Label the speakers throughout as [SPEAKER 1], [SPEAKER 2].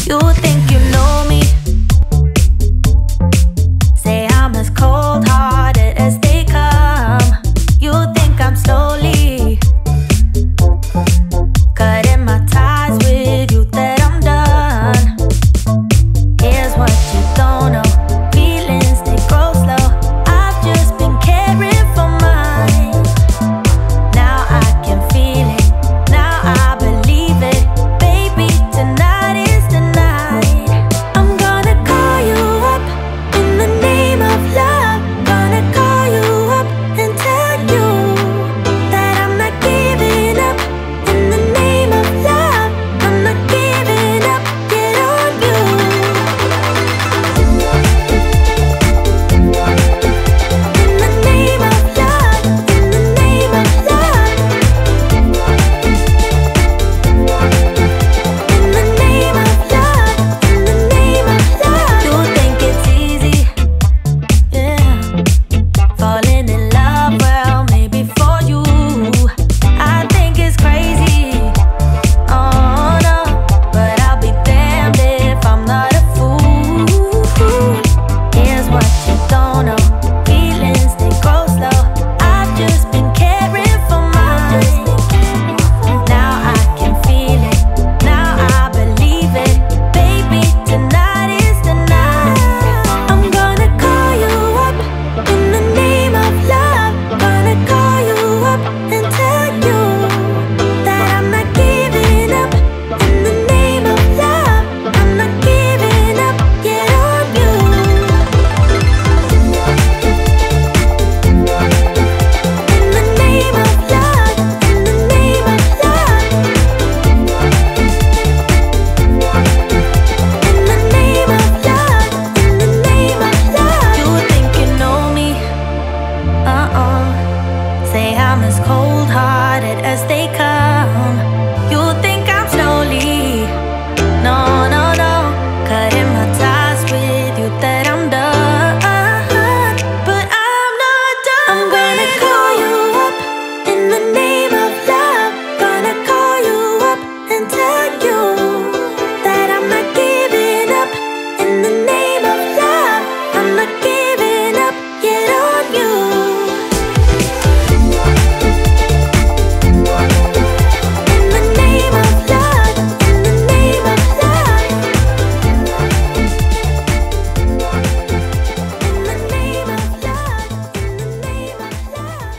[SPEAKER 1] You think you know me? Say I'm as cold-hearted as they come. You think I'm slowly cutting my ties with you, that I'm done. Here's what you don't know. Feelings, they grow slow. I've just been caring for mine. Now I can feel it. Now I believe it. Baby, tonight is the night. I'm gonna call you up in the name of love. Gonna call you up and tell you that I'm not giving up. In the name of love, I'm not giving up. Get on you. In the name of love, in the name of love. In the name of love, in the name of love. You think it's easy, yeah, falling in love, well, maybe for you. I think it's crazy, oh no, but I'll be damned if I'm not a fool. Here's what you don't know. Feelings, they grow slow. I've just been caring for mine. Now I can feel it. Now I believe it. Baby, tonight is the night. I'm gonna call you up in the name of love. Gonna call you up and tell you that I'm not giving up. In the name of love, I'm not giving up. Get on you. In the name of love, in the name of love. In the name of love, in the name of love. You think you know me? Say I'm as cold-hearted as they come. You think I'm slowly, no, no, no, cutting my ties with you, that I'm done. But I'm not done. I'm gonna call you up in the name of love. Gonna call you up and tell you that I'm not giving up. In the name of love, I'm not giving up. Get on you. In the name of love, in the name of love. In the name of love, in the name of love.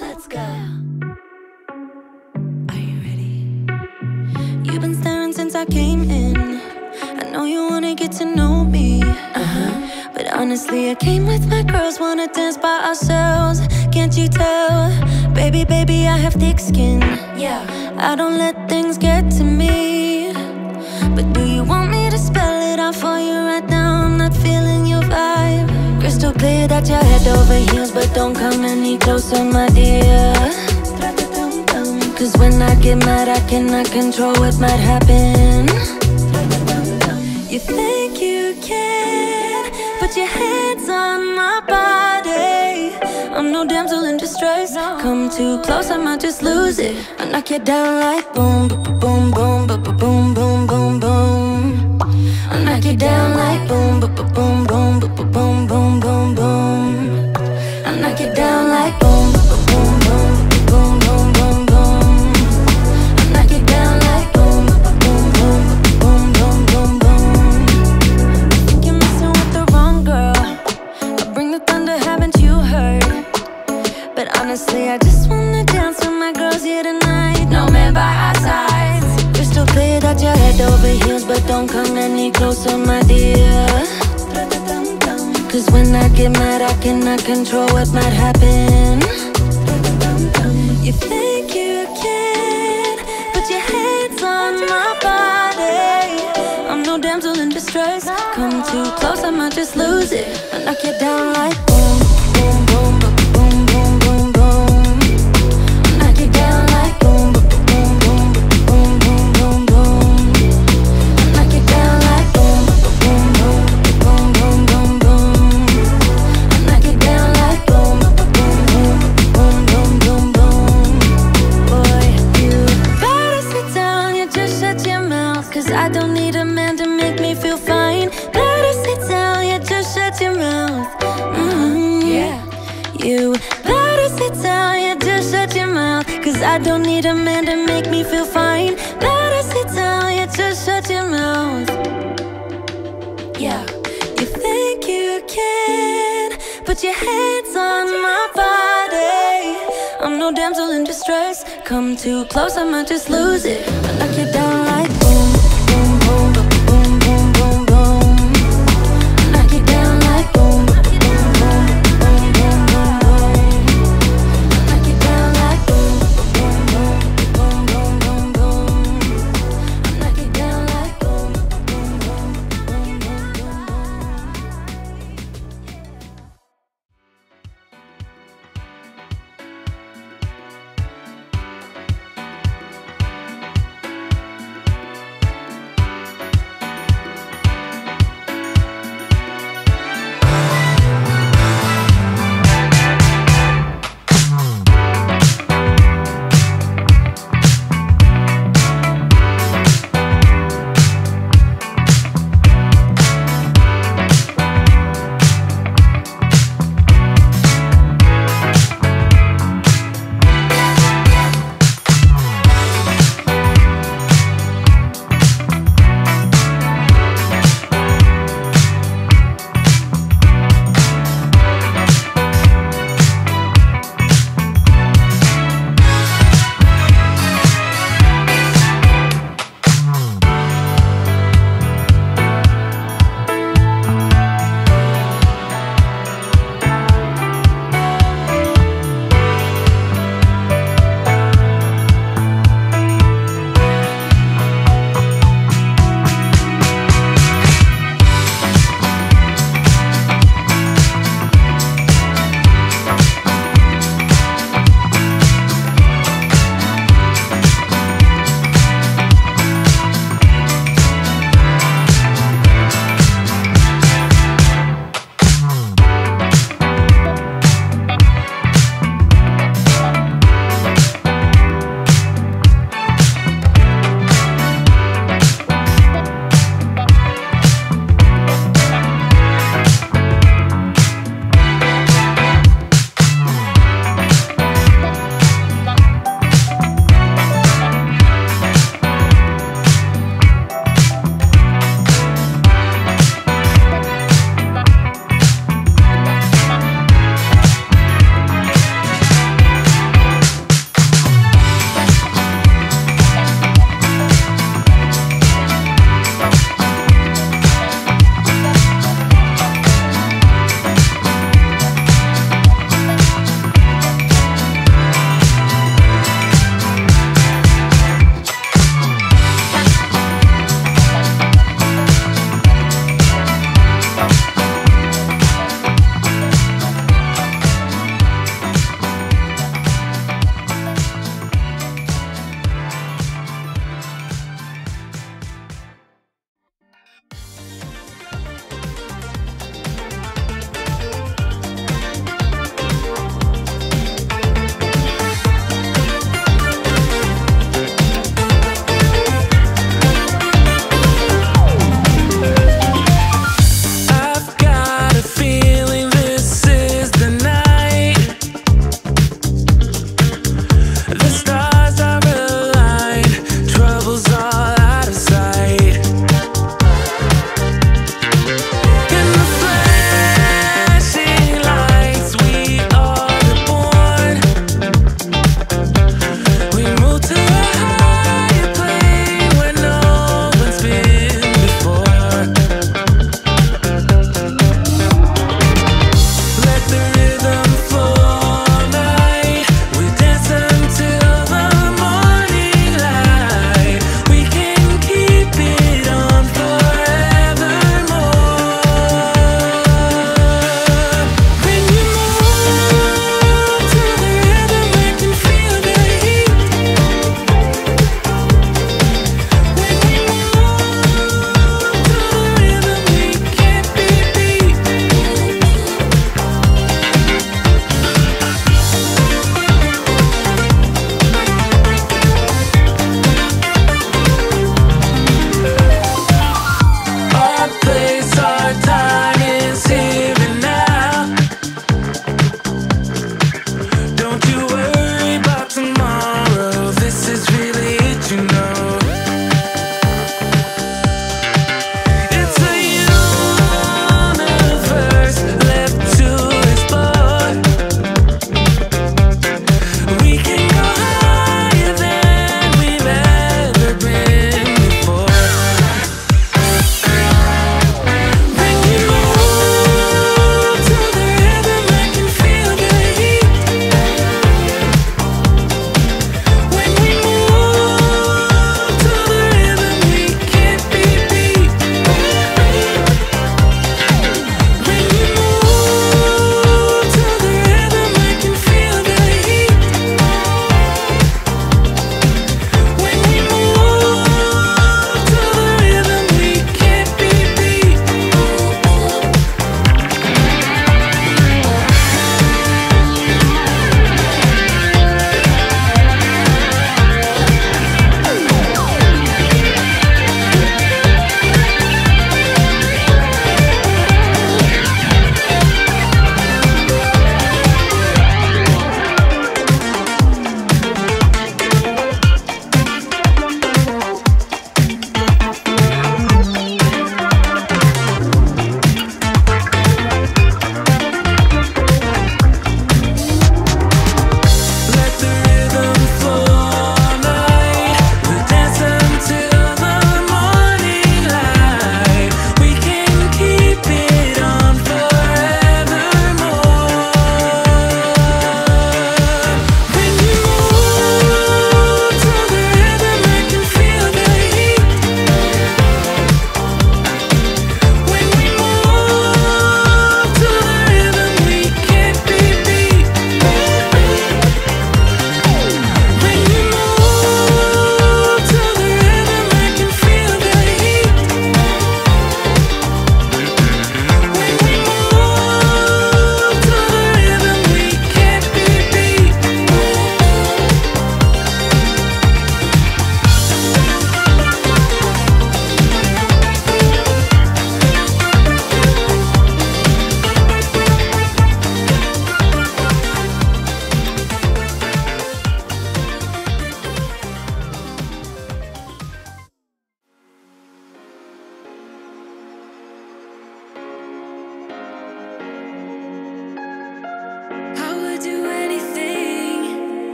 [SPEAKER 1] Let's go. Are you ready?
[SPEAKER 2] You've been staring since I came in. I know you wanna get to know me. But honestly, I came with my girls, wanna dance by ourselves. Can't you tell? Baby, baby, I have thick skin.
[SPEAKER 1] Yeah.
[SPEAKER 2] I don't let things get to me. But do you want me to spell it out for you right now? I'm not feeling your vibe. Crystal clear that you're head over heels, but don't come any closer, my dear. Cause when I get mad, I cannot control what might happen. You think you can put your hands on my body. I'm no damsel in distress. Come too close, I might just lose it. I knock you down like boom, boom, boom, boom, boom, boom, boom, boom. I knock you down like boom, boom, boom, boom, boom, boom, boom, boom, boom. I knock you down like boom, boom, boom, boom, boom, boom, boom, boom. I knock you down like boom, boom, boom, boom, boom, boom, boom. I think you're messing with the wrong girl. I bring the thunder, haven't you heard? But honestly, I just wanna dance with my girls here tonight. No man by our sides. Crystal clear that you're head over heels, but don't come any closer, my dear. Cause when I get mad, I cannot control what might happen. You think you can put your hands on my body. I'm no damsel in distress. Come too close, I might just lose it. I knock you down like boom, boom, boom, boom, boom, boom, boom, boom. I knock you down like boom, boom, boom, boom, boom, boom, boom, boom. I knock you down like boom, boom, boom, boom, boom, boom, boom. I knock you down like boom, boom, boom, boom, boom, boom, boom. You better sit down, yeah, just shut your mouth. Cause I don't need a man to make me feel fine. Better sit down, yeah, just shut your mouth. Yeah, you think you can put your hands on my body. I'm no damsel in distress. Come too close, I might just lose it. I knock you down like boom, boom, boom, boom, boom, boom, boom. I knock you down like boom, boom, boom, boom, boom, boom, boom. I knock you down like boom, boom, boom, boom, boom, boom, boom. I knock you down like boom, boom, boom, boom, boom, boom.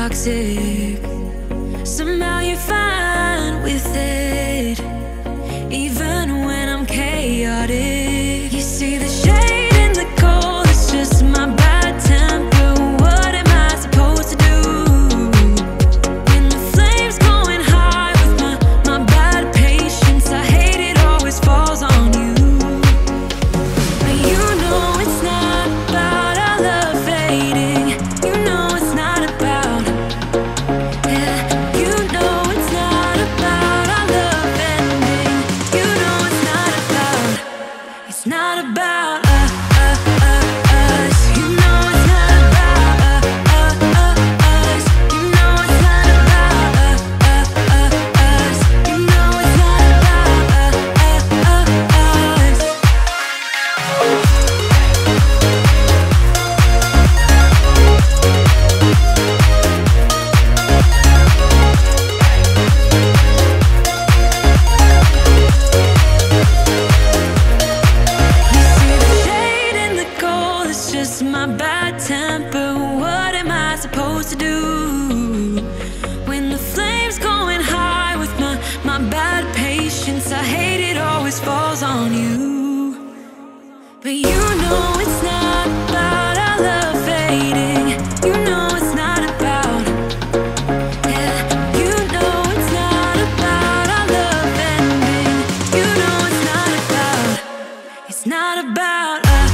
[SPEAKER 2] toxic. Somehow you're fine with it, even when I'm chaotic. You see the shade in the cold, it's just my bad temper. What am I supposed to do when the flame's going high with my bad patience? I hate it always falls on you. But you know it's not about our love fading. You know it's not about, yeah. You know it's not about our love ending. You know it's not about, it's not about us. You know it's not about us. You know it's not about us. You know it's not about us. You see the shade in the cold, it's just my bad temper. What am I supposed to do when the flame's going high with my bad patience? I hate it always falls on you. But you know it's not about our love fading. You know it's not about, yeah. You know it's not about our love ending. You know it's not about, it's not about us.